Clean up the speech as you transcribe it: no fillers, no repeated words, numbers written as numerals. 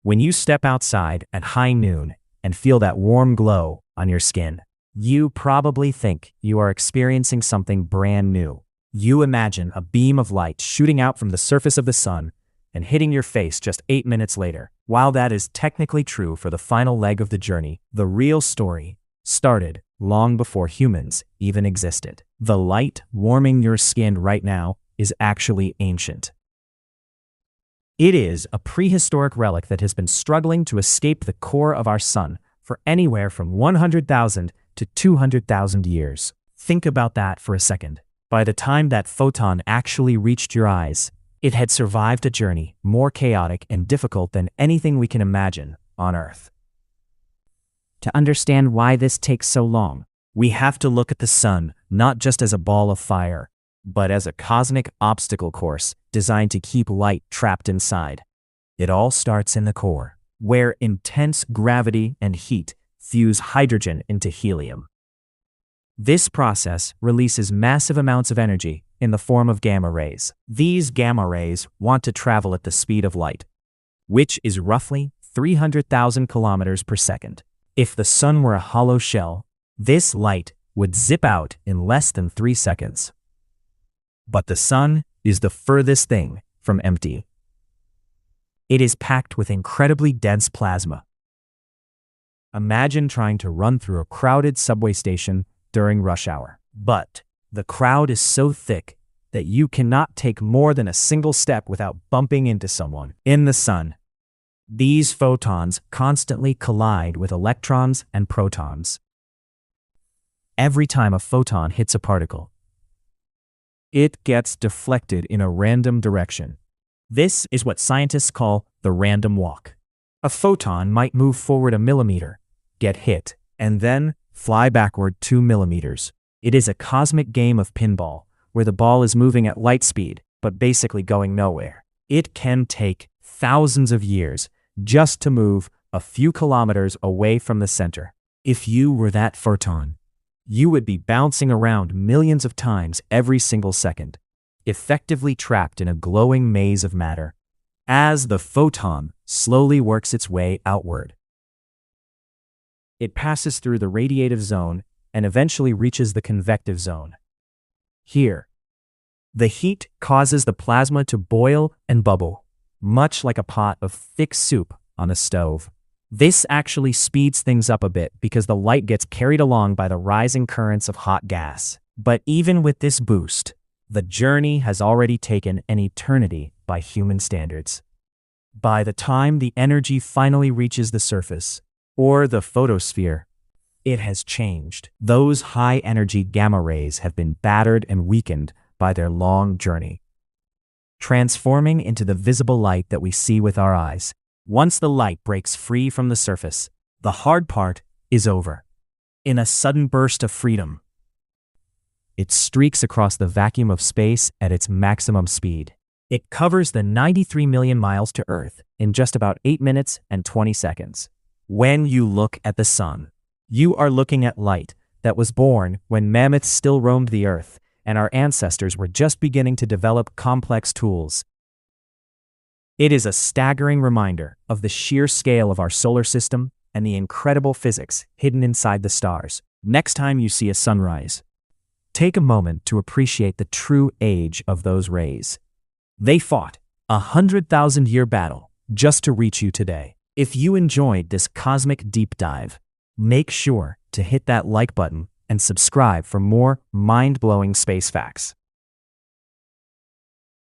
When you step outside at high noon and feel that warm glow on your skin, you probably think you are experiencing something brand new. You imagine a beam of light shooting out from the surface of the sun and hitting your face just 8 minutes later. While that is technically true for the final leg of the journey, the real story started long before humans even existed. The light warming your skin right now is actually ancient. It is a prehistoric relic that has been struggling to escape the core of our sun for anywhere from 100,000 to 200,000 years. Think about that for a second. By the time that photon actually reached your eyes, it had survived a journey more chaotic and difficult than anything we can imagine on Earth. To understand why this takes so long, we have to look at the sun not just as a ball of fire, but as a cosmic obstacle course designed to keep light trapped inside. It all starts in the core, where intense gravity and heat fuse hydrogen into helium. This process releases massive amounts of energy in the form of gamma rays. These gamma rays want to travel at the speed of light, which is roughly 300,000 kilometers per second. If the sun were a hollow shell, this light would zip out in less than 3 seconds. But the sun is the furthest thing from empty. It is packed with incredibly dense plasma. Imagine trying to run through a crowded subway station during rush hour. But the crowd is so thick that you cannot take more than a single step without bumping into someone. In the sun, these photons constantly collide with electrons and protons. Every time a photon hits a particle, it gets deflected in a random direction. This is what scientists call the random walk. A photon might move forward a millimeter, get hit, and then fly backward 2 millimeters. It is a cosmic game of pinball, where the ball is moving at light speed, but basically going nowhere. It can take thousands of years just to move a few kilometers away from the center. If you were that photon, you would be bouncing around millions of times every single second, effectively trapped in a glowing maze of matter, as the photon slowly works its way outward. It passes through the radiative zone and eventually reaches the convective zone. Here, the heat causes the plasma to boil and bubble, much like a pot of thick soup on a stove. This actually speeds things up a bit because the light gets carried along by the rising currents of hot gas. But even with this boost, the journey has already taken an eternity by human standards. By the time the energy finally reaches the surface, or the photosphere, it has changed. Those high-energy gamma rays have been battered and weakened by their long journey, transforming into the visible light that we see with our eyes. Once the light breaks free from the surface, the hard part is over. In a sudden burst of freedom, it streaks across the vacuum of space at its maximum speed. It covers the 93 million miles to Earth in just about 8 minutes and 20 seconds. When you look at the sun, you are looking at light that was born when mammoths still roamed the Earth and our ancestors were just beginning to develop complex tools. It is a staggering reminder of the sheer scale of our solar system and the incredible physics hidden inside the stars. Next time you see a sunrise, take a moment to appreciate the true age of those rays. They fought a 100,000-year battle just to reach you today. If you enjoyed this cosmic deep dive, make sure to hit that like button and subscribe for more mind-blowing space facts.